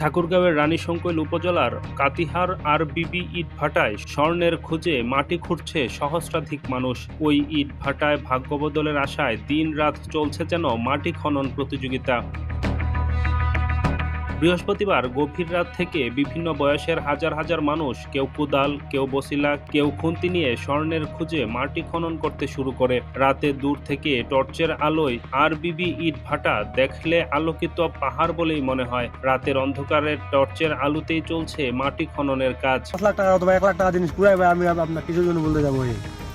ঠাকুরগাঁওয়ের রানীশংকৈল উপজেলার কাতিহার আরবিবি ইটভাটায় স্বর্ণের খোঁজে মাটি খুঁড়ছে সহস্রাধিক মানুষ। ওই ইটভাটায় ভাগ্য বদলের আশায় দিন-রাত চলছে যেন মাটি খনন প্রতিযোগিতা। বৃহস্পতিবার গভীর রাত থেকে বিভিন্ন বয়সের হাজার হাজার মানুষ, কেউ কোদাল, কেউ বসিলা, কেউ খুন্তি নিয়ে স্বর্ণের খোঁজে মাটি খনন করতে শুরু করে। রাতে দূর থেকে টর্চের আলোয় আরবিবি ইটভাটা দেখলে আলোকিত পাহাড় বলেই মনে হয়। রাতের অন্ধকারে টর্চের আলোতেই চলছে মাটি খননের কাজ। 5 লাখ টাকা অথবা 1 লাখ টাকা জিনিস পুরাই ভাই, আমি আপনার কিছুর জন্য বলতে যাবো।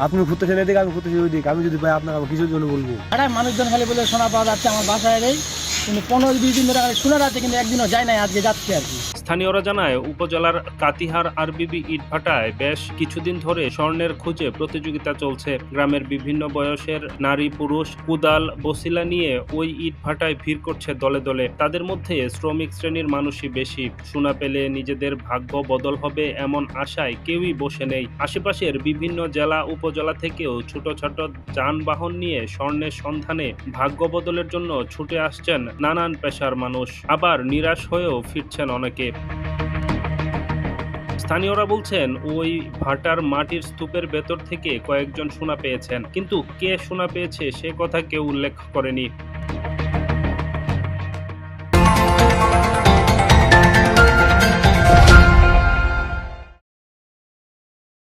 আপনি ঘুরতেছেন এদিকে, আমি ঘুরতেছি ওইদিকে, আমি যদি ভাই আপনাকে কিছুর জন্য বলবো। মানুষজন খালি বলে শোনা পাওয়া যাচ্ছে আমার বাসায় নেই, কিন্তু 15-20 দিন ধরে শোনা যাচ্ছে, কিন্তু একদিনও যায় নাই, আজকে যাচ্ছে আর কি। স্থানীয়রা জানায়, উপজেলার কাতিহার আরবিবি ইটভাটায় বেশ কিছুদিন ধরে স্বর্ণের খোঁজে প্রতিযোগিতা চলছে। গ্রামের বিভিন্ন বয়সের নারী পুরুষ কোদাল বসিলা নিয়ে ওই ইটভাটায় ভিড় করছে দলে দলে। তাদের মধ্যে শ্রমিক শ্রেণীর মানুষই বেশি। সোনা পেলে নিজেদের ভাগ্য বদল হবে এমন আশায় কেউই বসে নেই। আশেপাশের বিভিন্ন জেলা উপজেলা থেকেও ছোট ছোট যানবাহন নিয়ে স্বর্ণের সন্ধানে ভাগ্য বদলের জন্য ছুটে আসছেন নানান পেশার মানুষ। আবার নিরাশ হয়েও ফিরছেন অনেকে। স্থানীয়রা বলছেন, ওই ভাটার মাটির স্তূপের ভেতর থেকে কয়েকজন সোনা পেয়েছেন, কিন্তু কে সোনা পেয়েছে সে কথা কেউ উল্লেখ করেনি।